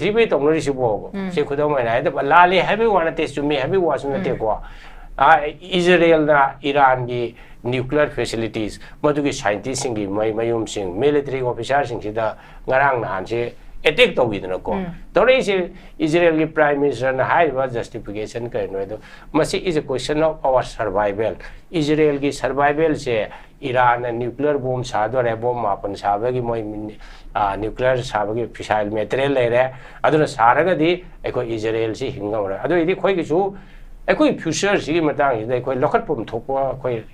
Ribe Tonori Shibo, Sekudoma, Lali, heavy one taste to me, heavy was in the Tequa. Israel, Iran, nuclear facilities, Matuki scientists, Mayum Sing, military officers in the Ngarang Nanche, attack the within a call. The Israeli Prime Minister and high was justification, Masi is a question of our survival. Israeli survival, say Iran and nuclear bombs, Sador, a bomb up and Savagi, nuclear Savagi, fissile material, other Saragadi, Eco Israel, see Hinga, other Equachu, Equi Pusher, see Matang, they quite lock up on Topo, quite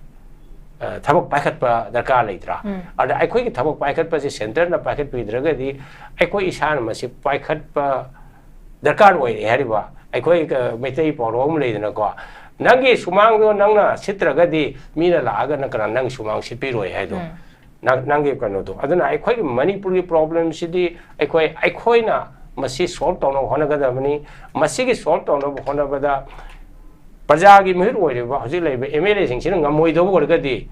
Tabak packet per the car later. And I quite Tabak packet per the center, and a packet with Ragadi, I quite Ishan, Massi packet per the car way, Hariba, I quite Mete or home lady in a car. Nangi Sumango Nanga, Citragadi, Mina Laga, Nang Sumang Sipiro, Hedo. Nangi Kanoto. I don't know, I quite manipuri problem city, I quite Massi salt on Honagadamani, Massi salt on Honabada. Pajagi Mirway, amazing, Namoido Gadi.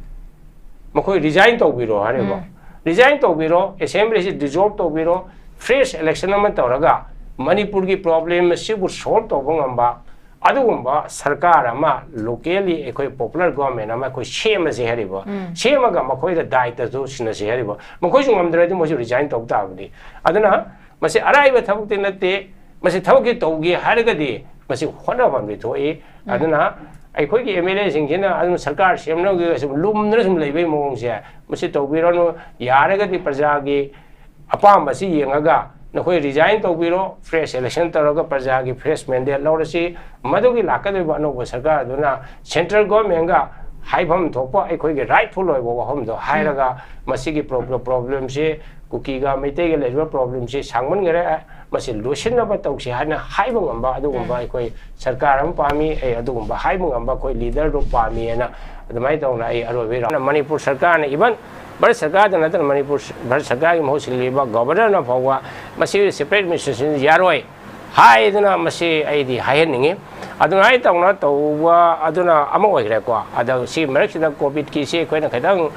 Mako resigned to Biro, Haribo. Resigned to Biro, assembly is dissolved to Biro, fresh election Toraga, Manipuri problem, she would sort of Gamba, Adumba, Sarkarama, locally a popular government, Amako shame as a Haribo. Shemaga Mako died as those in a Haribo. Makosum Andretti was resigned to Davdi. Adana must arrive at Houghton that day, must talk it to Harigadi. Masi hona bambi thoi aduna aikoi ki MLA singina adun sarkar semno gi lumna sum leibe mong se masi tobiro no yaraga di praja gi apam masi yengaga nakoi resign tobiro fresh election taraga praja gi fresh mandate lawrasi madugi lakade ba no sarkar aduna central government ga haibam thopa aikoi gi rightful oi bo hom do hairaga masi gi problem se kukiga mete ge level problem se sangman gere masi Loisinba Tausi Hana Haibangamba, Adumba, Sarkaram Pami, Adumba, Haibangamba, leader of Pami, and the Maitona, Arovera, Manipur Sarkana, even Barsagad and other Manipur Barsagam, mostly governor of Hawa, Masi separate Mrs. Yaroi, High than a Masi Adi Hiening, Adonai Tona, Aduna Amuk, Ada see Merchant Covid Kisi, Quenakadang.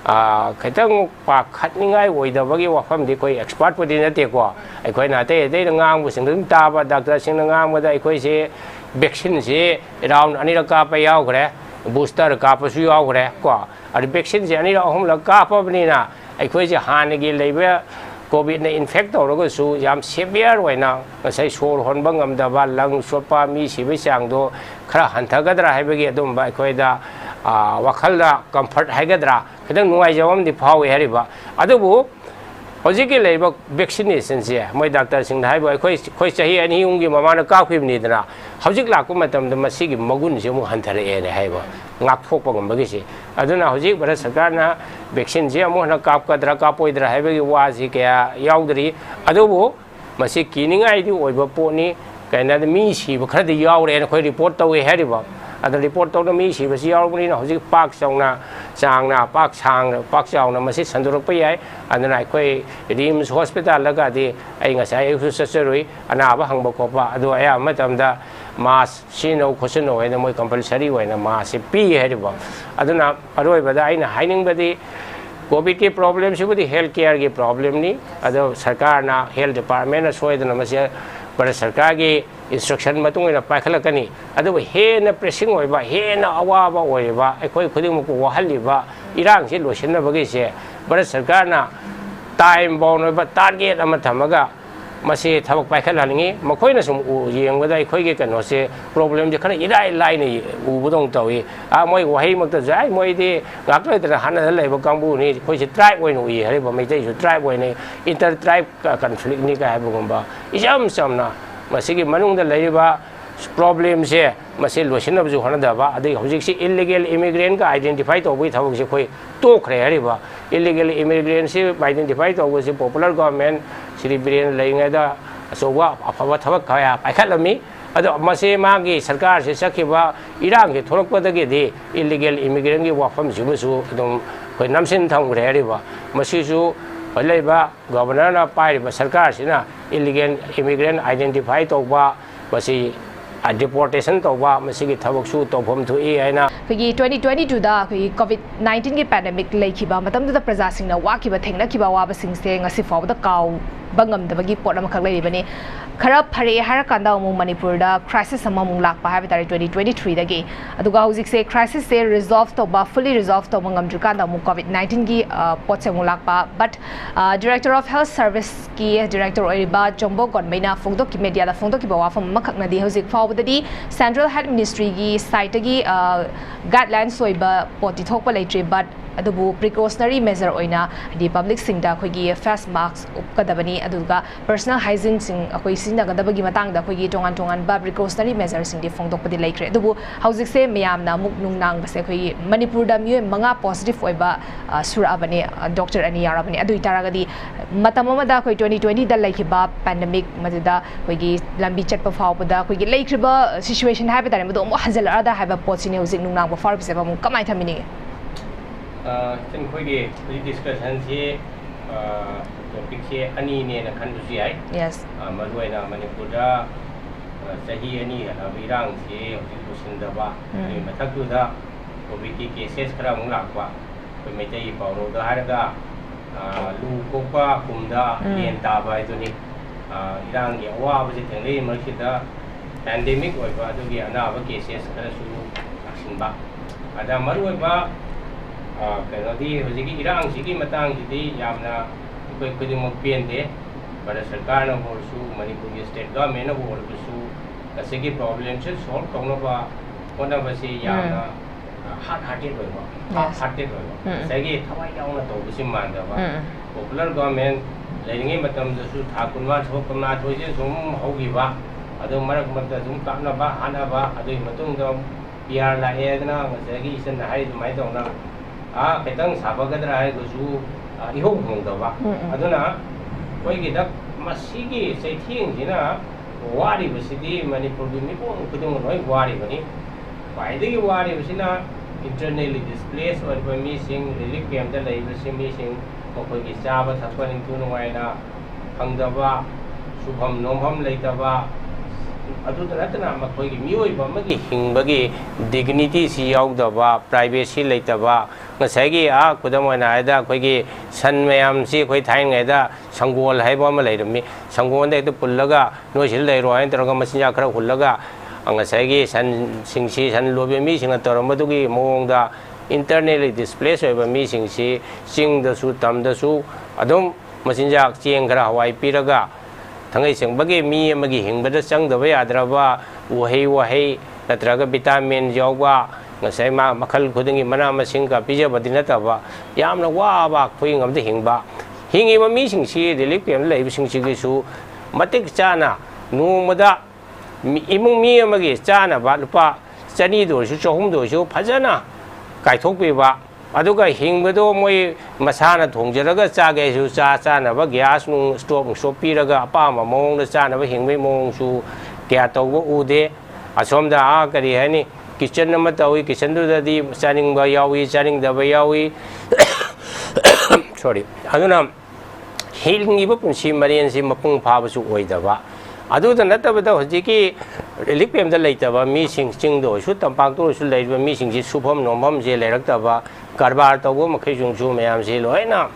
Katang Park cutting I with the Wagi from the expert within the Tequa. I quite not a day was in the Taba, Dr. Singam with I quite say Bexins around Anita Kappa Yaugre, Booster Kappa Suagre, Qua, or the Bexins Anita home la Kappa Nina. I quite a Hanigi labor, COVID infect or so Yam severe way now. As I saw Honbangam, the Valang, Sopa, Mi, Sivisangdo, Krahantagadra, Habigadum by Queda. Wakala comfort Hagadra, Kadang Nuajam the power Hariba. Adobo, Hosiki labor vaccinations here. My doctor sing the highway question here and he won't give Mamma Kapi Nidra. Hosik Lakumatam the Masigi Mogun Zimu Hunter and Haiba, Nakpopam Bagisi. I don't know Hosik, but as a Ghana, vaccine Ziamona Kapka, Drakapo, the Highway was Yaudri, Adobo, Masiki, I do over pony, kind of me, she will cut the yaw and quite report away Hariba. At the report told me she was yawning, Hosik Park Songna, Sangna, Park Sang, Park Song, Massis and Rupai, and then I quay Reams Hospital, Lagadi, Aingasai surgery, and Abahang Bokopa, do I am Madame the Mass, Shino, Cosino, and the more compulsory when a mass P. Heribo. I don't know, but I know hiding body. COVID problems, you would the healthcare problem, other Sarkana, health department, so the Namasia, but a Sarkagi instruction Matung in a Pakalakani. Other hen a pressing over, hen a waba over, a quite putting Wahaliva, Erang, Loisinba Ngamde, but a Sarkana, time born over target Amatamaga, Masi Tabak Pakalani, Makoinasum, young with a quick and say problem, the kind of line Ubudong Towi, Amoy Wahim the Zai, Moidi, Gakla, the Hana Labor Gambu, which is tribe when we have a meditation tribe when inter tribe conflict Nika Habumba. Is some Masiki Manung the labor problems here, Masil Loisinba Zuhanadava, the Hosiki illegal immigrant identified with Hosiki, two Creariva, illegal immigrants identified with the popular government. Siribian laying at so what Apawatavaka, I call me. Other Masi Magi, Sarkar, Sakiba, Erang, Torokwadagi, illegal immigrant from Zumusu, when Namsin Town with Heriva, Masisu, Leba, Governor Pai, Sarkar, illegal immigrant identified over Masi a deportation to Masigi Tabaksu to home to Iana. ꯑꯩꯈꯣꯏꯒꯤ 2022ꯗ ꯑꯩꯈꯣꯏꯒꯤ COVID-19ꯒꯤ pandemic ꯂꯩꯈꯤꯕ ꯃꯇꯝꯗꯨꯗ ꯄ꯭ꯔꯖꯥꯁꯤꯡꯅ ꯋꯥꯈꯤꯕ ꯊꯦꯡꯅꯈꯤꯕ ꯑꯋꯥꯕꯁꯤꯡꯁꯦ ꯉꯁꯤ ꯐꯥꯎꯕꯗ ꯀꯥꯎꯕ ꯉꯝꯗꯕꯒꯤ ꯄꯣꯠ ꯑꯃꯈꯛ ꯂꯩꯔꯤꯕꯅꯤ ꯈꯔ ꯐꯔꯦ ꯍꯥꯏꯔꯀꯥꯟꯗ ꯑꯃꯨꯛ ꯃꯅꯤꯄꯨꯔꯗ ꯀ꯭ꯔꯥꯏꯁꯤꯁ ꯑꯃꯃꯨꯛ ꯂꯥꯛꯄ ꯍꯥꯏꯕ ꯇꯥꯔꯦ 2023ꯗꯒꯤ ꯑꯗꯨꯒ ꯍꯧꯖꯤꯛꯁꯦ ꯀ꯭ꯔꯥꯏꯁꯤꯁꯁꯦ ꯔꯤꯖꯣꯜꯚ ꯇꯧꯕ ꯐꯨꯜꯂꯤ ꯔꯤꯖꯣꯜꯚ ꯇꯧꯕ ꯉꯝꯗ꯭ꯔꯤꯀꯥꯟꯗ ꯑꯃꯨꯛ COVID-19ꯒꯤ ꯄꯣꯠꯁꯦ ꯑꯃꯨꯛ ꯂꯥꯛꯄ ꯕꯠ ꯗꯤꯔꯦꯛꯇꯔ ꯑꯣꯐ ꯍꯦꯜꯊ ꯁꯔꯚꯤꯁꯀꯤ ꯗꯤꯔꯦꯛꯇꯔ ꯑꯣꯏꯔꯤꯕ ꯖꯣꯡꯕꯣ ꯒꯣꯟꯃꯩꯅ ꯃꯦꯗꯤꯌꯥꯗ ꯐꯣꯡꯗꯣꯛꯈꯤꯕ ꯋꯥꯐꯝ ꯑꯃꯈꯛꯅꯗꯤ ꯍꯧꯖꯤꯛ ꯐꯥꯎꯕꯗꯗꯤ ꯁꯦꯟꯇ꯭ꯔꯦꯜ ꯍꯦꯜꯊ ꯃꯤꯅꯤꯁꯇ꯭ꯔꯤꯒꯤ ꯁꯥꯏꯠꯇꯒꯤ ꯒꯥꯏꯗꯂꯥꯏꯟꯁ ꯑꯣꯏꯕ ꯄꯣꯠꯇꯤ ꯊꯣꯛꯄ ꯂꯩꯇ꯭ꯔꯤ ꯕꯠ ꯑꯗꯨꯕꯨ ꯄ꯭ꯔꯤꯀꯣꯁꯅꯔꯤ ꯃꯦꯖꯔ ꯑꯣꯏꯅ ꯍꯥꯏꯗꯤ ꯄꯕ꯭ꯂꯤꯛꯁꯤꯡꯗ ꯑꯩꯈꯣꯏꯒꯤ ꯐꯦꯁ ꯃꯥस्क ꯎꯞꯀꯗꯕꯅꯤ ꯑꯗꯨꯒ ꯄꯔꯁꯣꯅꯦꯜ ꯍꯥꯏꯖꯤꯟꯁꯤꯡ ꯑꯩꯈꯣꯏ ꯁꯤꯖꯤꯟꯅꯒꯗꯕꯒꯤ ꯃꯇꯥꯡꯗ ꯑꯩꯈꯣꯏꯒꯤ ꯇꯣꯉꯥꯟ ꯇꯣꯉꯥꯟꯕ ꯄ꯭ꯔꯤꯀꯣꯁꯅꯔꯤ ꯃꯦꯖꯔꯁꯤꯡꯗꯤ ꯐꯣꯡꯗꯣꯛꯄꯗꯤ ꯂꯩꯈ꯭ꯔꯦ ꯑꯗꯨꯕꯨ ꯍꯧꯖꯤꯛꯁꯦ ꯃꯌꯥꯝꯅ ꯑꯃꯨꯛ ꯅꯨꯡꯅꯥꯡꯕꯁꯦ ꯑꯩꯈꯣꯏꯒꯤ ꯃꯅꯤꯄꯨꯔꯗ ꯃꯤꯑꯣꯏ 5 ꯄꯣꯖꯤꯇꯤቭ ꯑꯣꯏꯕ ꯁꯨꯔꯛꯑꯕꯅꯤ ꯗꯣꯛꯇꯔ 2 ꯌꯥꯎꯔꯕꯅꯤ ꯑꯗꯨ ꯑꯣꯏꯇꯥꯔꯒꯗꯤ ꯃꯇꯝ ꯑꯃꯗ ꯑꯩꯈꯣꯏ 2020ꯗ ꯂꯩꯈꯤꯕ ꯄꯦꯟꯗꯦꯃꯤꯛ ꯃꯗꯨꯗ ꯑꯩꯈꯣꯏꯒꯤ ꯂꯝꯕꯤ ꯆꯠꯄ ꯐꯥꯎꯕꯗ ꯑꯩꯈꯣꯏꯒꯤ ꯂꯩꯈ꯭ꯔꯤꯕ ꯁꯤꯆꯨꯋꯦꯁꯟ ꯍꯥꯏꯕ ꯇꯥꯔꯦ ꯃꯗꯨ ꯑꯃꯨꯛ ꯍꯟꯖꯤꯜꯂꯛꯑꯗ ꯍꯥꯏꯕ ꯄꯣꯠꯁꯤꯅꯤ ꯍꯧꯖꯤꯛ ꯅꯨꯡꯅꯥꯡꯕ ꯐꯥꯎꯔꯤꯕꯁꯦ ꯑꯃꯨꯛ ꯀꯃꯥꯏꯅ ꯊꯝꯕꯤꯅꯤꯡꯉꯤ ꯑꯩꯈꯣꯏꯒꯤ ꯍꯧꯖꯤꯛ ꯗꯤꯁꯀꯁꯟꯁꯤ ꯇꯣꯄꯤꯛꯁꯦ ꯑꯅꯤꯅꯦꯅ ꯈꯟꯕꯁꯨ ꯌꯥꯏ ꯃꯔꯨꯑꯣꯏꯅ ꯃꯅꯤꯄꯨꯔꯗ ꯆꯍꯤ 2 ꯍꯦꯜꯂꯕ ꯏꯔꯥꯡꯁꯤ ꯍꯧꯖꯤꯛ ꯂꯣꯏꯁꯤꯟꯗꯕ ꯑꯗꯨꯒꯤ ꯃꯊꯛꯇꯨꯗ ꯀꯣꯚꯤꯗꯀꯤ ꯀꯦꯁꯦꯁ ꯈꯔ ꯑꯃꯨꯛ ꯂꯥꯛꯄ ꯑꯩꯈꯣꯏ ꯃꯩꯇꯩꯒꯤ ꯄꯥꯎꯔꯧꯗ ꯍꯥꯏꯔꯒ ꯂꯨ ꯀꯣꯛꯄ ꯀꯨꯝꯗ ꯂꯦꯟ ꯇꯥꯕ ꯍꯥꯏꯗꯨꯅꯤ ꯏꯔꯥꯡꯒꯤ ꯑꯋꯥꯕꯁꯤ ꯊꯦꯡꯅꯔꯤ ꯃꯔꯛꯁꯤꯗ ꯄꯦꯟꯗꯦꯃꯤꯛ ꯑꯣꯏꯕ ꯑꯗꯨꯒꯤ ꯑꯅꯥꯕ ꯀꯦꯁꯦꯁ ꯈꯔꯁꯨ ꯂꯥꯛꯁꯤꯟꯕ ꯑꯗ ꯃꯔꯨꯑꯣꯏꯕ ꯀꯩꯅꯣꯗꯤ ꯍꯧꯖꯤꯛꯀꯤ ꯏꯔꯥꯡꯁꯤꯒꯤ ꯃꯇꯥꯡꯁꯤꯗꯤ ꯌꯥꯝꯅ ꯑꯩꯈꯣꯏ ꯈꯨꯗꯤꯡꯃꯛ ꯄꯦꯟꯗꯦ ꯚꯥꯔꯠ ꯁꯔꯀꯥꯔꯅꯕꯨ ꯑꯣꯏꯔꯁꯨ ꯃꯅꯤꯄꯨꯔꯒꯤ ꯁ꯭ꯇꯦꯠ ꯒꯚꯔꯟꯃꯦꯟꯠꯅꯕꯨ ꯑꯣꯏꯔꯕꯁꯨ ꯉꯁꯤꯒꯤ ꯄ꯭ꯔꯣꯕ꯭ꯂꯦꯝꯁꯦ ꯁꯣꯜꯚ ꯇꯧꯅꯕ ꯍꯣꯠꯅꯕꯁꯤ ꯌꯥꯝꯅ ꯍꯥꯔꯠ-ꯍꯥꯔꯇꯦꯗ ꯑꯣꯏꯕ ꯍꯥꯔꯠ-ꯍꯥꯔꯇꯦꯗ ꯑꯣꯏꯕ ꯉꯁꯥꯏꯒꯤ ꯊꯋꯥꯏ ꯌꯥꯎꯅ ꯇꯧꯕꯁꯤ ꯃꯥꯟꯗꯕ ꯄꯣꯄꯨꯂꯔ ꯒꯚꯔꯟꯃꯦꯟꯠ ꯂꯩꯔꯤꯉꯩ ꯃꯇꯝꯗꯁꯨ ꯊꯥ 18-19ꯁꯦ ꯁꯨꯝ ꯍꯧꯈꯤꯕ ꯑꯗꯨ ꯃꯔꯛ ꯃꯔꯛꯇ ꯑꯗꯨꯝ ꯀꯥꯞꯅꯕ ꯍꯥꯠꯅꯕ ꯑꯗꯨꯒꯤ ꯃꯇꯨꯡꯗ PR ꯂꯥꯛꯑꯦꯗꯅ ꯉꯁꯥꯏꯒꯤ ꯏꯆꯟꯅ ꯍꯥꯏ ꯑꯗꯨꯃꯥꯏꯅ ꯇꯧꯅ ꯈꯤꯇꯪ ꯁꯥꯕꯒꯗ꯭ꯔꯥ ꯍꯥꯏꯔꯒꯁꯨ ꯏꯍꯣꯡ ꯍꯣꯡꯗꯕ ꯑꯗꯨꯅ ꯑꯩꯈꯣꯏꯒꯤꯗ ꯃꯁꯤꯒꯤ ꯆꯩꯊꯦꯡꯁꯤꯅ ꯋꯥꯔꯤꯕꯁꯤꯗꯤ ꯃꯅꯤꯄꯨꯔꯒꯤ ꯃꯤꯄꯨꯝ ꯈꯨꯗꯤꯡꯃꯛ ꯂꯣꯏ ꯋꯥꯔꯤꯕꯅꯤ ꯈ꯭ꯋꯥꯏꯗꯒꯤ ꯋꯥꯔꯤꯕꯁꯤꯅ ꯏꯟꯇꯔꯅꯦꯜꯂꯤ ꯗꯤꯁꯄ꯭ꯂꯦꯁ ꯑꯣꯏꯔꯤꯕ ꯃꯤꯁꯤꯡ ꯔꯤꯂꯤꯐ ꯀꯦꯝꯞꯇ ꯂꯩꯔꯤꯕ ꯃꯤꯁꯤꯡ ꯃꯈꯣꯏꯒꯤ ꯆꯥꯕ ꯊꯛꯄ ꯅꯤꯡꯊꯨ ꯅꯨꯡꯉꯥꯏꯅ ꯐꯪꯗꯕ ꯁꯨꯐꯝ ꯅꯣꯝꯐꯝ ꯂꯩꯇꯕ ꯑꯗꯨꯗ ꯅꯠꯇꯅ ꯃꯈꯣꯏꯒꯤ ꯃꯤꯑꯣꯏꯕ ꯑꯃꯒꯤ ꯍꯤꯡꯕꯒꯤ ꯗꯤꯒꯅꯤꯇꯤꯁꯤ ꯌꯥꯎꯗꯕ ꯄ꯭ꯔꯥꯏꯚꯦꯁꯤ ꯂꯩꯇꯕ ꯉꯁꯥꯏꯒꯤ ꯈꯨꯗꯝ ꯑꯣꯏꯅ ꯍꯥꯏꯔꯕꯗ ꯑꯩꯈꯣꯏꯒ ꯁꯟ ꯃꯌꯥꯝꯁꯤ ꯑꯩꯈꯣꯏ ꯊꯥꯏꯅꯉꯩꯗ ꯁꯪꯒꯣꯜ ꯍꯥꯏꯕ ꯑꯃ ꯂꯩꯔꯝꯃꯤ ꯁꯪꯒꯣꯜꯗ ꯍꯦꯛꯇ ꯄꯨꯜꯂꯒ ꯅꯣꯏ ꯁꯤꯗ ꯂꯩꯔꯣ ꯍꯥꯏꯅ ꯇꯧꯔꯒ ꯃꯆꯤꯟꯖꯥꯛ ꯈꯔ ꯍꯨꯜꯂꯒ ꯉꯁꯥꯏꯒꯤ ꯁꯟꯁꯤꯡꯁꯤ ꯁꯟ ꯂꯣꯏꯕ ꯃꯤꯁꯤꯡꯅ ꯇꯧꯔꯝꯕꯗꯨꯒꯤ ꯃꯑꯣꯡꯗ ꯏꯟꯇꯔꯅꯦꯜꯂꯤ ꯗꯤꯁꯄ꯭ꯂꯦꯁ ꯑꯣꯏꯕ ꯃꯤꯁꯤꯡꯁꯤ ꯆꯤꯡꯗꯁꯨ ꯇꯝꯗꯁꯨ ꯑꯗꯨꯝ ꯃꯆꯤꯟꯖꯥꯛ ꯆꯦꯡ ꯈꯔ ꯍꯋꯥꯏ ꯄꯤꯔꯒ ꯊꯥꯡꯒꯩ ꯁꯦꯡꯕꯒꯤ ꯃꯤ ꯑꯃꯒꯤ ꯍꯤꯡꯕꯗ ꯆꯪꯗꯕ ꯌꯥꯗ꯭ꯔꯕ ꯎꯍꯩ ꯅꯠꯇ꯭ꯔꯒ ꯚꯤꯇꯥꯃꯤꯟ ꯌꯥꯎꯕ ꯉꯁꯥꯏ ꯃꯈꯜ ꯈꯨꯗꯤꯡꯒꯤ ꯃꯅꯥ ꯃꯁꯤꯡꯒ ꯄꯤꯖꯕꯗꯤ ꯅꯠꯇꯕ ꯌꯥꯝꯅ ꯋꯥꯕ ꯑꯩꯈꯣꯏ ꯉꯝꯗ ꯍꯤꯡꯉꯤꯕ ꯃꯤꯁꯤꯡꯁꯤ ꯔꯤꯂꯤꯐ ꯀꯦꯝꯞꯇ ꯂꯩꯕꯁꯤꯡꯁꯤꯒꯤꯁꯨ ꯃꯇꯤꯛ ꯆꯥꯅ ꯅꯣꯡꯃꯗ ꯏꯃꯨꯡ ꯃꯤ ꯑꯃꯒꯤ ꯆꯥꯅꯕ ꯂꯨꯄꯥ 200ꯗ ꯑꯣꯏꯔꯁꯨ 300ꯗ ꯑꯣꯏꯔꯁꯨ ꯐꯖꯅ ꯀꯥꯏꯊꯣꯛꯄꯤꯕ ꯑꯗꯨꯒ ꯍꯤꯡꯕꯗꯣ ꯃꯣꯏ ꯃꯁꯥꯅ ꯊꯣꯡꯖꯔꯒ ꯆꯥꯒꯦꯁꯨ ꯆꯥꯅꯕ ꯒ꯭ꯌꯥꯁ ꯅꯨꯡ ꯁ꯭ꯇꯣꯞ ꯄꯤꯔꯒ ꯑꯄꯥꯝꯕ ꯃꯑꯣꯡꯗ ꯆꯥꯅꯕ ꯍꯤꯡꯕꯒꯤ ꯃꯑꯣꯡꯁꯨ ꯀꯌꯥ ꯇꯧꯕ ꯎꯗꯦ ꯑꯁꯣꯝꯗ ꯀꯔꯤ ꯍꯥꯏꯅꯤ ꯀꯤꯆꯟ ꯑꯃ ꯇꯧꯏ ꯀꯤꯆꯟꯗꯨꯗꯗꯤ ꯆꯥꯅꯤꯡꯕ ꯌꯥꯎꯏ ꯆꯥꯅꯤꯡꯗꯕ ꯌꯥꯎꯏ ꯁꯣꯔꯤ ꯑꯗꯨꯅ ꯍꯤꯡꯉꯤꯕ ꯄꯨꯟꯁꯤ ꯃꯔꯦꯟꯁꯤ ꯃꯄꯨꯡ ꯐꯥꯕꯁꯨ ꯑꯣꯏꯗꯕ ꯑꯗꯨꯗ ꯅꯠꯇꯕꯗ ꯍꯧꯖꯤꯛꯀꯤ ꯔꯤꯂꯤꯐ ꯀꯦꯝꯞꯇ ꯂꯩꯇꯕ ꯃꯤꯁꯤꯡ ꯆꯤꯡꯗ ꯑꯣꯏꯔꯁꯨ ꯇꯝꯄꯥꯛꯇ ꯑꯣꯏꯔꯁꯨ ꯂꯩꯔꯤꯕ ꯃꯤꯁꯤꯡꯁꯤ ꯁꯨꯐꯝ ꯅꯣꯝꯐꯝꯁꯦ ꯂꯩꯔꯛꯇꯕ ꯀꯔꯕꯥꯔ ꯇꯧꯕ ꯃꯈꯩꯁꯤꯡꯁꯨ ꯃꯌꯥꯝꯁꯤ ꯂꯣꯏꯅ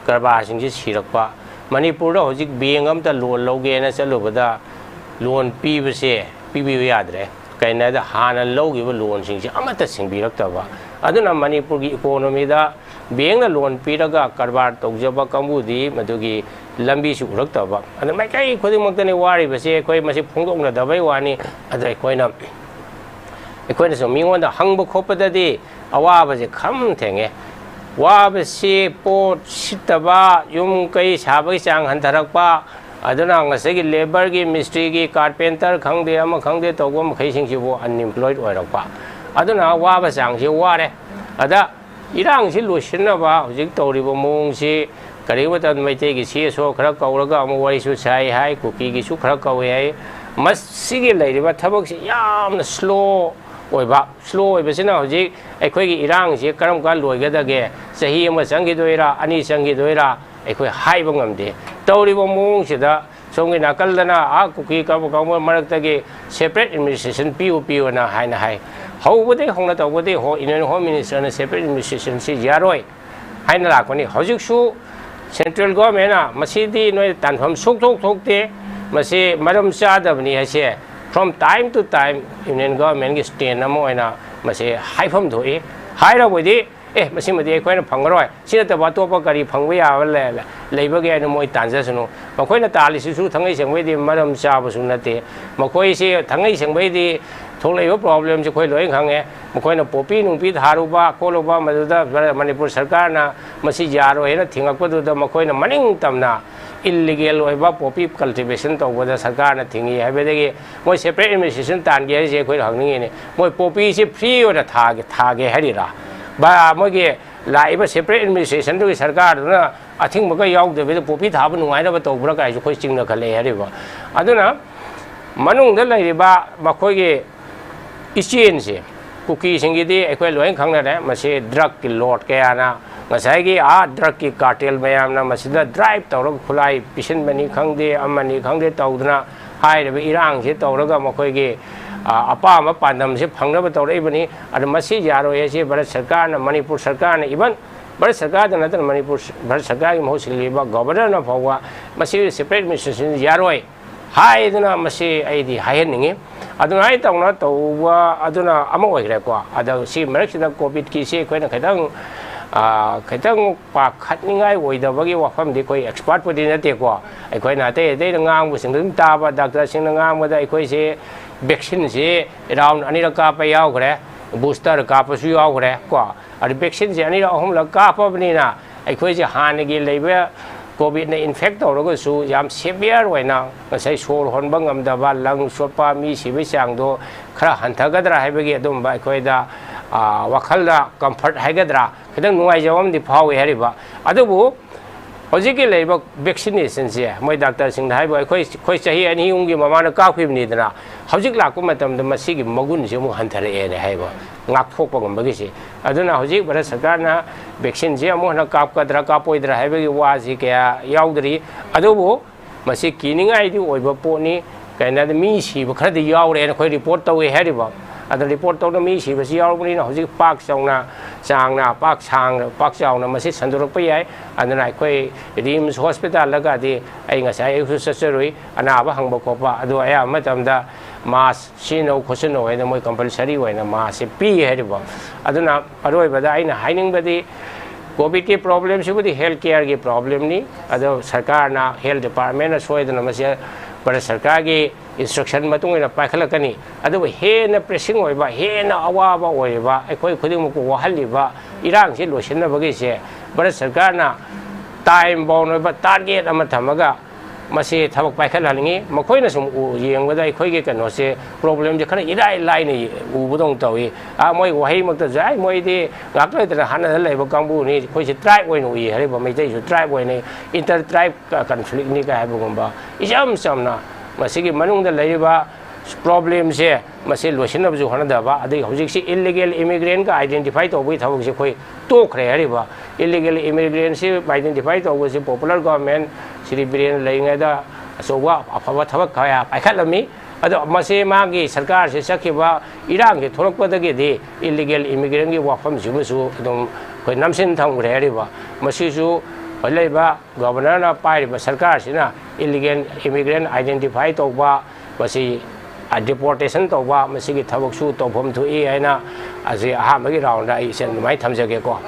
ꯀꯔꯕꯥꯔꯁꯤꯡꯁꯤ ꯁꯤꯔꯛꯄ ꯃꯅꯤꯄꯨꯔꯗ ꯍꯧꯖꯤꯛ ꯕꯦꯡꯛ ꯑꯃꯇ ꯂꯣꯟ ꯂꯧꯒꯦꯅ ꯆꯠꯂꯨꯕꯗ ꯂꯣꯟ ꯄꯤꯕꯁꯦ ꯄꯤꯕꯤꯕ ꯌꯥꯗ꯭ꯔꯦ ꯀꯩꯅꯣ ꯍꯥꯏꯕꯗ ꯍꯥꯟꯅ ꯂꯧꯈꯤꯕ ꯂꯣꯟꯁꯤꯡꯁꯦ ꯑꯃꯠꯇ ꯁꯤꯡꯕꯤꯔꯛꯇꯕ ꯑꯗꯨꯅ ꯃꯅꯤꯄꯨꯔꯒꯤ ꯏꯀꯣꯅꯣꯃꯤꯗ ꯕꯦꯡꯛꯅ ꯂꯣꯟ ꯄꯤꯔꯒ ꯀꯔꯕꯥꯔ ꯇꯧꯖꯕ ꯀꯥꯡꯕꯨꯗꯤ ꯃꯗꯨꯒꯤ ꯂꯝꯕꯤꯁꯨ ꯎꯔꯛꯇꯕ ꯑꯗꯨ ꯃꯥꯏꯀꯩ ꯈꯨꯗꯤꯡꯃꯛꯇꯅꯤ ꯋꯥꯔꯤꯕꯁꯦ ꯑꯩꯈꯣꯏ ꯃꯁꯤ ꯐꯣꯡꯗꯣꯛꯅꯗꯕꯩ ꯋꯥꯅꯤ ꯑꯗ ꯑꯩꯈꯣꯏꯅꯁꯨ ꯃꯤꯉꯣꯟꯗ ꯍꯪꯕ ꯈꯣꯠꯄꯗꯗꯤ ꯑꯋꯥꯕꯁꯦ ꯈꯝ ꯊꯦꯡꯉꯦ ꯋꯥꯕꯁꯤ ꯄꯣꯠ ꯁꯤꯠꯇꯕ ꯌꯨꯝ ꯀꯩ ꯁꯥꯕꯒꯤ ꯆꯥꯡ ꯍꯟꯊꯔꯛꯄ ꯑꯗꯨꯅ ꯉꯁꯥꯏꯒꯤ ꯂꯦꯕꯔꯒꯤ ꯃꯤꯁꯇ꯭ꯔꯤꯒꯤ ꯀꯥꯔꯄꯦꯟꯇꯔ ꯈꯪꯗꯦ ꯑꯃ ꯈꯪꯗꯦ ꯇꯧꯕ ꯃꯈꯩꯁꯤꯡꯁꯤꯕꯨ ꯑꯟꯏꯝꯄ꯭ꯂꯣꯏꯗ ꯑꯣꯏꯔꯛꯄ ꯑꯗꯨꯅ ꯋꯥꯕ ꯆꯥꯡꯁꯤ ꯋꯥꯔꯦ ꯑꯗ ꯏꯔꯥꯡꯁꯤ ꯂꯣꯏꯁꯤꯟꯅꯕ ꯍꯧꯖꯤꯛ ꯇꯧꯔꯤꯕ ꯃꯑꯣꯡꯁꯤ ꯀꯔꯤꯒꯨꯝꯕ ꯃꯇꯝꯗ ꯃꯩꯇꯩꯒꯤ CSO ꯈꯔ ꯀꯧꯔꯒ ꯑꯃꯨꯛ ꯋꯥꯔꯤꯁꯨ ꯁꯥꯏ ꯍꯥꯏ ꯀꯨꯀꯤꯒꯤꯁꯨ ꯈꯔ ꯀꯧꯏ ꯍꯥꯏ ꯃꯁꯤꯒꯤ ꯂꯩꯔꯤꯕ ꯊꯕꯛꯁꯤ ꯌꯥꯝꯅ ꯁ꯭ꯂꯣ ꯑꯣꯏꯕꯁꯤꯅ ꯍꯧꯖꯤꯛ ꯑꯩꯈꯣꯏꯒꯤ ꯏꯔꯥꯡꯁꯤ ꯀꯔꯝ ꯀꯥꯟ ꯂꯣꯏꯒꯗꯒꯦ ꯆꯍꯤ 1 ꯆꯪꯈꯤꯗꯣꯏꯔꯥ 2 ꯆꯪꯈꯤꯗꯣꯏꯔꯥ ꯑꯩꯈꯣꯏ ꯍꯥꯏꯕ ꯉꯝꯗꯦ ꯇꯧꯔꯤꯕ ꯃꯑꯣꯡꯁꯤꯗ सोंगे नाकलदना आ कुकी काबो मरक्तगे सेपरेट एडमिनिस्ट्रेशन पियो ना हाइना हाइ हौबदे होंना तौबदे हो इंडियन होम मिनिस्टर ने सेपरेट एडमिनिस्ट्रेशन से यारोय हाइना लाखनी हौजिकसु सेंट्रल गवर्नमेंट ना मसीदी नोय तानफम सोकते मसे मरम चादबनी हसे from time to time Indian government की स्टैंड नमो होइना मसे हाइफम धोई हाइराबोदि मसी मदे अखोइना फंगरोय सिनतबा अतोपा करी फंगबा याबा लेबगे आइना मोय तानजसनु मखोइना तालिसिसु थंगै सेंबैदि मरम चाबसु नते मखोइसे थंगै सेंबैदि थोलैबा प्रॉब्लम से खोइ लोइ खंगे मखोइना पोपी नुपी थारुबा कोलोबा मदुदा मणिपुर सरकारना मसी यारोयना थिंगकपदुदा मखोइना मनिंग तमना इलीगल होइबा पोपी कल्टिवेशन तौबदा सरकारना थिंगी हाइबेदगी मोय सेपरेट एडमिनिस्ट्रेशन तानगे जे खोइ हंगनिने मोय पोपी से फ्री ओदा थागे हरिरा बा मोगे लाइबा सेपरेट एडमिनिस्ट्रेशन दुगी सरकार दुना अथिंगबगा यावदबे पोपी थाबा नुंगाइनबा तौबरा काइसु खोइ चिंगना खले हरिबा अदुना मनुंगदा लैरिबा मखोइगे इचेन से कुकी सिंगिदी अखोइ लोइन खंगनारे मसे ड्रग की लॉट कयाना ngसाइगी आ ड्रग की कार्टेल मयामना मसिदा ड्राइव तौरग खुलाई पिसन बनी खंगदे अमनी खंगदे तौदना हाइरबे इरांग से तौरगा मखोइगे अपाम पांदम से फंगनब तौरइबनी अद मसी यारोय से भारत सरकार न मणिपुर सरकार न इवन भारत सरकार नतन मणिपुर भारत सरकार की महौसिलीबा गवर्नर न फौवा मसी सेपरेट एडमिनिस्ट्रेशन यारोय हाइदना मसी आइदी हायनिंगे अदुना आइ तौना तौवा अदुना अमा ओइग्रेको अद सी मरक्सिदा कोविड की से खोइना खैतंग पाखतनिंगाइ ओइदबगी वाफमदि कोइ एक्सपर्ट पुदि नतेको अखोइना अतै ngang ताबा डॉक्टर सिंह ngang अखोइसे वैक्सीन से अराउंड अनिरक काप यावग्रे बूस्टर कापसु यावग्रे को अदि वैक्सीन से अनिरक अहुमलक कापबनिना अखोइसे हानगी लेबे कोविड ने इन्फेक्ट तौरगसु याम सेवियर होइना ngसाइ सोर होनबा ngamdaba लंग सोपा मी सिबि चांगदो खरा हंथगदरा हाइबगी अदुमबा अखोइदा वखलदा कंफर्ट हाइगदरा खदंग नुवाइजवमदि फावे हरिबा अदुबु हजिके लेबा वैक्सीनेशन से मोय डॉक्टर सिंह हाइबो अखोइ चाही अनि उंगी ममाना काखिबनिदना हजिक लाको मतमदा मसिगी मगुन से मु हंथरे ए हाइबो ngakthokpa gambagi se aduna hojik Bharat सरकारना वैक्सीन से अमुहना कापकदरा कापोइदरा हाइबगी वाजी कया यावदरी अदुबु मसि किनिंगाइदि ओइबा पोनी काइनाद मी सिब खरदि यावरे न खोइ रिपोर्ट तौए हरिबा अद रिपोर्ट तौना मी सिबसि यावबनिना हजिक पाक चावना चांगना पाक चावना मसि संदुरकपा याय अदना खोइ रिम्स हॉस्पिटल लगादि ai ngasai ai सचरुई अनाबा हंगबा खोपा अदु आया मतमदा मास सिनो खोसनो है मोय कंपलसरी होइना मास पी हेरिबो अदुना अरोइबदा आइना हाइनिंगबदी कोविड की प्रॉब्लम सिबुदी हेल्थ केयर की प्रॉब्लम नि अदो सरकार ना हेल्थ डिपार्टमेंट ना सोइदना मसे भारत सरकार की इंस्ट्रक्शन मतुंगना पाखलकनी अदु हेना प्रेसिंग होइबा हेना अवाबा होइबा अखोइ खुदिमुको वहलिबा इरांग से लोसिनबगी से भारत सरकार ना टाइम बाउंड टारगेट अमा थमगा मसे थबक पाखलहलिंगी मखोइना सुम येंगबदा अखोइगे कनो से प्रॉब्लम जे खना इराइ लाइने उबदों तौई आ मोय वही मक्त जाय मोयदि गाक्लैदना हाना लेबा कांबु नि खोइसे ट्राइब ओइनो इ हरेबा मैतै सु ट्राइब ओइने इंटर ट्राइब कन्फ्लिक्ट नि का हाबगुंबा इजम समना मसिगी मनुंगदा लेबा प्रॉब्लम से मसे लोसिनबजु हनदबा अदि हौजिक से इलीगल इमिग्रेंट का आइडेंटिफाई तौबई थबक से खोइ तोखरे हरिबा इलीगल इमिग्रेंट से आइडेंटिफाई तौबो से पॉपुलर गवर्नमेंट श्री बीरेन लेंगदा असोवा अफवा थबक खया पाखलमी अदो मसे मागी सरकार से सखिबा इरांग के थोरकपदगेदि इलीगल इमिग्रेंट की वाफम जुबसु एकदम खोइ नमसिन थंगरे हरिबा मसिसु हलेबा गवर्नर ना पाइबा सरकार सिना इलीगल इमिग्रेंट आइडेंटिफाई तौबा मसी डिपोर्टेशन तौबा मसिगी थबकसु तौफम थुई हैना अजे अहामगी राउंड आई सेन माइ थमजगे को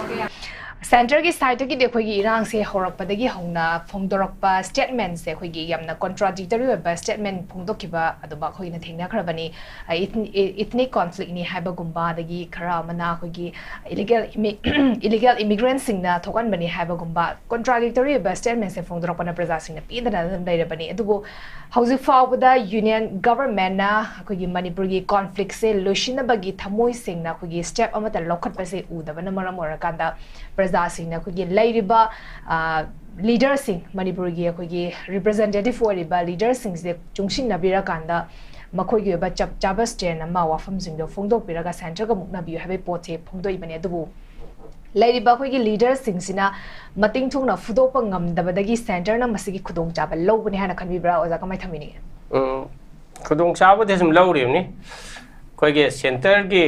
सेंटर की साइड की देखोगी इरांग से होरपदगी होना फोंदोरकपा स्टेटमेंट से खोगी यामना कॉन्ट्राडिक्टरी वेबा स्टेटमेंट फोंदोकिबा अदुबा खोगिना थेंना खरबनी इथनिक कॉन्फ्लिक्ट नि हाइबगुंबा दगी खरा मना खोगी इलीगल इमिग्रेंट सिंगना थोकन बनी हाइबगुंबा कॉन्ट्राडिक्टरी वेबा स्टेटमेंट से फोंदोरकपना प्रजा सिंगना पीदना लेरबनी अदुबो हौजिक फावबदा यूनियन गवर्नमेंट ना खोगी मणिपुर की कॉन्फ्लिक्ट से लोशिनबगी थमोय सिंगना खोगी स्टेप अमता लौखटपा से उदबना मरम ओरकांदा प्रजा सिंगना खोगी लैरिबा लीडर सिंग मणिपुर की खोगी रिप्रेजेंटेटिव ओरिबा लीडर सिंग से चुंगसिनबिरा कांदा मखोगी बा चप चाबा स्टेन अमा वाफम सिंगदो फोंदोपिरागा सेंटर का मुकनाबियो हबे पोचे फोंदोइबने अदुबु ꯂꯩꯔꯤꯕ ꯑꯩꯈꯣꯏꯒꯤ ꯂꯤꯗꯔꯁꯤꯡꯁꯤꯅ ꯃꯇꯤꯡ ꯊꯣꯛꯅ ꯐꯨꯗꯣꯛꯄ ꯉꯝꯗꯕꯗꯒꯤ ꯁꯦꯟꯇꯔꯅ ꯃꯁꯤꯒꯤ ꯈꯨꯗꯣꯡꯆꯥꯕ ꯂꯧꯒꯅꯤ ꯍꯥꯏꯅ ꯈꯟꯕꯤꯕ꯭ꯔꯥ ꯑꯣꯖꯥ ꯀꯃꯥꯏꯅ ꯊꯝꯕꯤꯅꯤꯡꯉꯤ? ꯈꯨꯗꯣꯡꯆꯥꯕꯗꯤ ꯁꯨꯝ ꯂꯧꯔꯤꯕꯅꯤ ꯑꯩꯈꯣꯏꯒꯤ ꯁꯦꯟꯇꯔꯒꯤ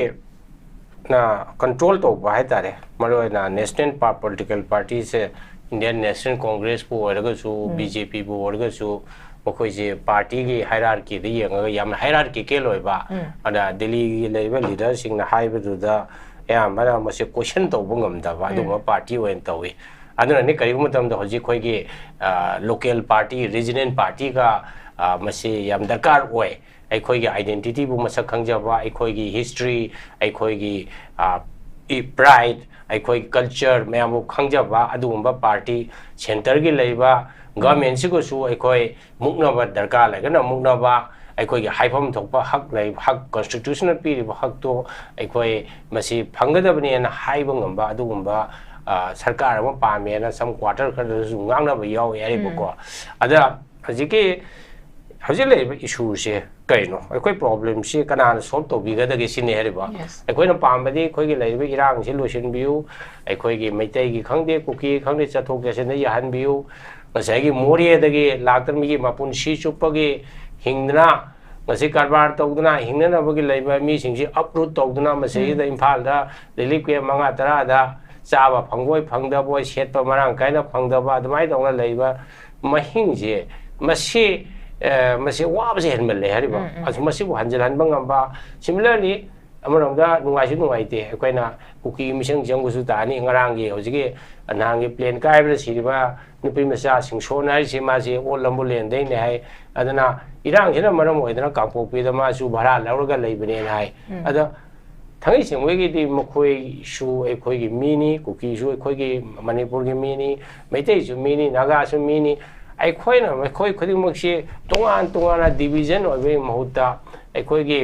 ꯀꯟꯇ꯭ꯔꯣꯜ ꯇꯧꯕ ꯍꯥꯏꯇꯥꯔꯦ ꯃꯔꯨꯑꯣꯏꯅ ꯅꯦꯁꯅꯦꯜ ꯄꯣꯂꯤꯇꯤꯀꯦꯜ ꯄꯥꯔꯇꯤꯁꯦ ꯏꯟꯗꯤꯌꯟ ꯅꯦꯁꯅꯦꯜ ꯀꯣꯡꯒ꯭ꯔꯦꯁꯄꯨ ꯑꯣꯏꯔꯒꯁꯨ BJPꯕꯨ ꯑꯣꯏꯔꯒꯁꯨ ꯃꯈꯣꯏꯁꯦ ꯄꯥꯔꯇꯤꯒꯤ ꯍꯥꯏꯔꯥꯔꯀꯤꯗ ꯌꯦꯡꯉꯒ ꯌꯥꯝꯅ ꯍꯥꯏꯔꯥꯔꯀꯤꯀꯦꯜ ꯑꯣꯏꯕ ꯑꯗ ꯗꯦꯜꯂꯤꯒꯤ ꯂꯩꯔꯤꯕ ꯂꯤꯗꯔꯁꯤꯡꯅ ꯍꯥꯏꯕꯗꯨꯗ ꯑꯌꯥꯝꯕꯅ ꯃꯁꯤ ꯀꯣꯏꯁꯟ ꯇꯧꯕ ꯉꯝꯗꯕ ꯑꯗꯨꯒꯨꯝꯕ ꯄꯥꯔꯇꯤ ꯑꯣꯏꯅ ꯇꯧꯏ ꯑꯗꯨꯅꯅꯤ ꯀꯔꯤꯒꯨꯝꯕ ꯃꯇꯝꯗ ꯍꯧꯖꯤꯛ ꯑꯩꯈꯣꯏꯒꯤ ꯂꯣꯀꯦꯜ ꯄꯥꯔꯇꯤ ꯔꯤꯖꯅꯦꯜ ꯄꯥꯔꯇꯤꯒ ꯃꯁꯤ ꯌꯥꯝ ꯗꯔꯀꯥꯔ ꯑꯣꯏ ꯑꯩꯈꯣꯏꯒꯤ आइडेंटिटीबु मसक खंगजबा अखोइगी हिस्ट्री अखोइगी प्राइड अखोइगी कल्चर मैमु खंगजबा अदुगुंबा पार्टी सेंटर की लेबा गवर्नमेंट सिगुसु अखोइ मुक्नबा दरकार लेगना मुक्नबा अखोइगी हाइफम थोपा हक ले हक कॉन्स्टिट्यूशनल पीरिबा हक तो अखोइ मसी फंगदबनेना हाइबा ngamba अदुगुंबा सरकार अमा पामेना सम क्वार्टर खरदसु ngangnaba yaw yaribako ada hajiki हजिक लेब इशू से कईनो अखोई प्रॉब्लम से कनान सॉल्व तौबीगदगे सिने हरिबा अखोइना पामबदी अखोइगी लेब इरांग से लोसिनबियु अखोइगी मैतैगी खंगदे कुकी खंगदे चथोक जसेने याहनबियु ngसाइगी मोरियदगे लाक्तरमिगी मपुनसी चुप्पगी हिंगना ngasi कारबार तौदना हिंगनबगी लेब मी सिंगसी अपरूट तौदना मसेदा इम्फालदा रिलीफ के मंगा तरादा चाबा फंगोय फंगदबोय सेटपा मरांग कायना फंगदबा अदमाय दौना लेब महिंगजे मसी मसी वाबसे हेनमले हरिबा मसी बु हंजलहनबा ngamba similarly अमरंदा नुवाइसु नुवाइते अखोइना कुकी मिसंग जंगुसु तानी ngaranggi hojigi anhangi plane kaibra siriba nupi masa singson hai simaji olambu lendei ne hai adana irang sina maram oidana kangpokpi da ma su bhara lauraga leibane hai ada thangi singwegi di mokoi su ekhoi gi mini kuki su ekhoi gi manipur gi mini meitei su mini naga su mini अखोइना अखोइ खुदिमक्सी तोंगान तोंगाना division ओबे महुता अखोइगी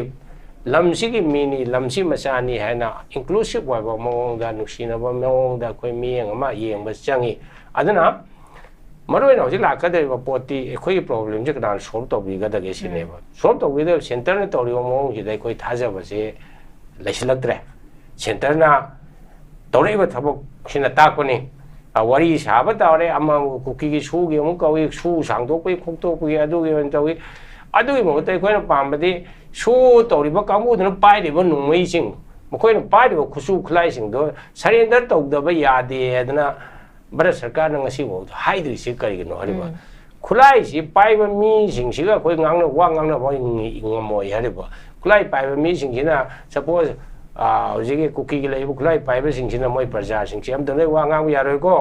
लमसिगी मीनी लमसी मचानी हैना inclusive ओबा मओंगदा नुसिनबा मओंगदा अखोइ मियंग अमा येंगबा चंगी अदना मरोइना हजिक लाकदरिबा पोती अखोइगी प्रॉब्लम जे कदान सॉल्व तौबीगदगे सिनेबा सॉल्व तौबीद सेंटर ने तौरिबा मओंगसिदा अखोइ थाजबसे लैसिलक्त्रे सेंटरना तौरिबा थबक सिना ताकपनी वरी साब तौरे कुकी की सूगी कौई सू सांगदोपी खोक्तोपी अदुगी महुत अखोइना पामबदी सू तौरीब कांगुदुना पाइरिब नुंगमैसिंग मखोइना पाइरिब खुसु खुलाइसिंगदो सरेंडर तौदब यादे अदना भारत सरकार ना ngasi wo haidrisi karigino hariba खुलाइसि पाइब मीसिंगसिगा अखोइ ngang वा ngang ना ngमोय हरिबा खुलाइ पाइब मीसिंगसिना सपोज हजिकी कुकी की लेब खुलाई पाइब सिंगसिना मोय प्रजा सिंगसि अमदने वा ngang यारोइको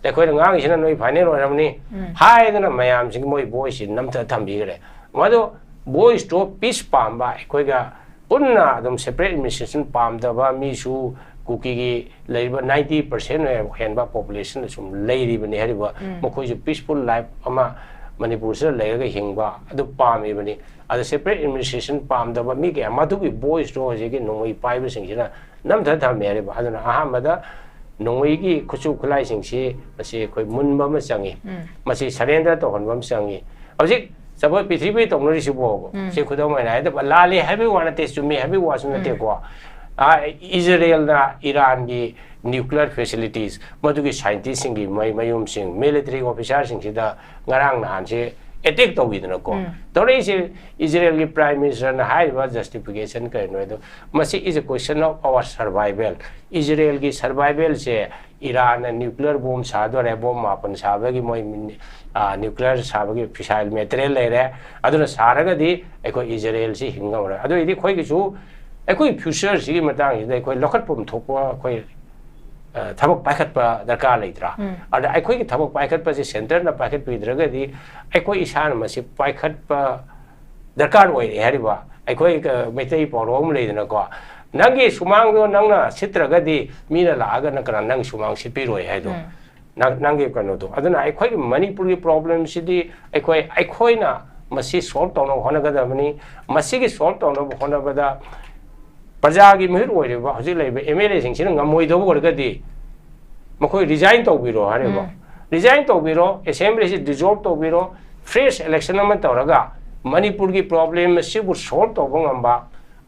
अखोइना ngangisina noi फाइनल ओरमनि हाइदना मयाम सिंग मोय वॉइस नमथा थंबिगरे मदो वॉइस तो पीस पामबा अखोइगा पुन्ना अदम सेपरेट एडमिनिस्ट्रेशन पामदबा मीसु कुकी की लेब 90% हेनबा पॉपुलेशन सुम लेरिबनि हरिबा मखोइसु पीसफुल लाइफ अमा मणिपुर से लेगा हिंगबा अदु पामेबनि अद सेपरेट एडमिनिस्ट्रेशन पामदबा मी के मदुगी वॉइस तो हजिकी नोंगई पाइब सिंगसिना नमथा थमेरिबा अदना अहमदा नोंगईगी खुचु खुलाई सिंगसि मसे कोइ मुनबा म चंगी मसे सरेंडर तो हनबम चंगी हजिक सबो पृथ्वी तोंगरिसिबो से खुदम नायद लाले हैबे वाना टेस्ट टू मी हैबे वास नते को इजराइल ना ईरान की न्यूक्लियर फैसिलिटीज मदुगी साइंटिस्ट सिंगी मयुम सिंग मिलिटरी ऑफिसर सिंगसिदा ngarang nahan se attack tawidna ko tore se Israel ki prime minister na haiba justification karno do masi is a question of our survival Israel ki survival se Iran na nuclear bomb sado re bomb mapan sabe ki moi nuclear sabe ki fissile material le re aduna saraga di eko Israel se hingam ra ado idi khoi ki su eko future si matang ida eko lokat pum thokwa khoi थबक पाखत दरकार लेत्रा और अखोई की थबक पाखत से centre ना पाखत पिद्रगदी अखोई इसान मसी पाखत दरकार ओइ हरिबा अखोई मैतै पौरोम लेदनको नंगी सुमांग दो नंगना सित्रगदी मीना लागा नकरा नंग सुमांग सिपिरोय हाइदो नंगी कनो दो अदना अखोई मणिपुर की प्रॉब्लम सिदी अखोइना मसी सॉल्व तौनो होनगदबनी मसी की सॉल्व तौनो होनबदा प्रजा की महिर ओइरेबा हजि लेबे एमएलए सिंगसिना ngमोइदबो गरगदी मखोइ रिजाइन तौबिरो हारेबा रिजाइन तौबिरो असेंबली से डिसॉल्व तौबिरो फ्रेश इलेक्शन अमा तौरगा मणिपुर की प्रॉब्लम सिबु सॉल्व तौबो ngamba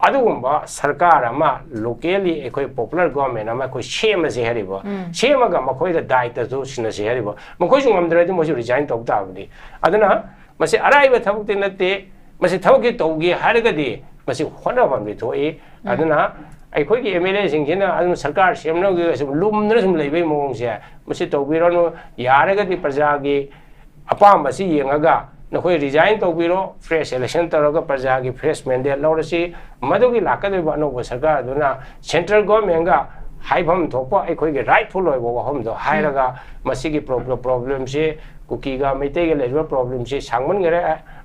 adugumba sarkar ama locally ekoi popular government ama koi shema se haribo shema ga makoi da daita zo sina se haribo makoi jung amdra di moju resign tok ta bni adana mase arai ba thabuk te natte mase thabuk ki togi haraga di mase hona bam bi thoi adana ekoi ki MLA sing jina adum sarkar semna ge sum lumna sum leibai mong se mase tobiro no yaraga di praja gi apam basi yengaga नखोई resign तौबिरो fresh election तौरगा प्रजा की fresh mandate लौरसी मदुगी लाकदबा अनौब सरकार दुना central government गा हाइफम थोपा अखोई के राइटफुल ओइबो वहम दो हाइरगा मसिगी प्रॉब्लम से कुकीगा मैतेगे लेजबा प्रॉब्लम से सांगमन गरे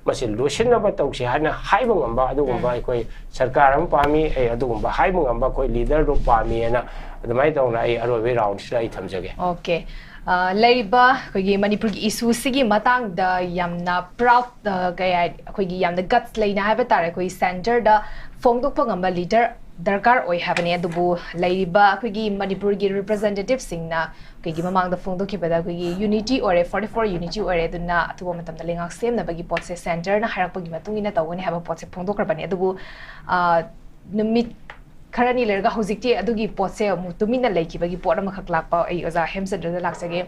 मसि लोसिनबा तौसी हाना हाइबो ngamba अदुगुंबा अखोई सरकार अम पामी ए अदुगुंबा हाइबो ngamba अखोई लीडर रो पामी एना अदुमाइ तौना ए अरोबे राउंड सिरा इ थमजगे ओके लेरिबा अखोई मणिपुर की इशू सिगी मतंग द यामना प्राउड गय अखोई यामना गट्स लेना हाबे तारे अखोई सेंटर द फोंगदोक ngamba लीडर दरकार ओइ हाबने अदुबु लेरिबा अखोई मणिपुर की रिप्रेजेंटेटिव सिंगना अखोई ममांग द फोंगदोक खिबदा अखोई यूनिटी ओरे 44 यूनिटी ओरे दुना अथुबो मतम द लेंगाक सेमनबगी पोटसे सेंटर ना हारकपगी मतुंगिना तवगनि हाबा पोटसे फोंगदोक्रबने अदुबु नुमित खरनी लेरगा हौजिकती अदुगी पोटसे तुमिना लेखिबगी पोट अमखक लाकपा ए ओजा हेमसद्र लाक्सगे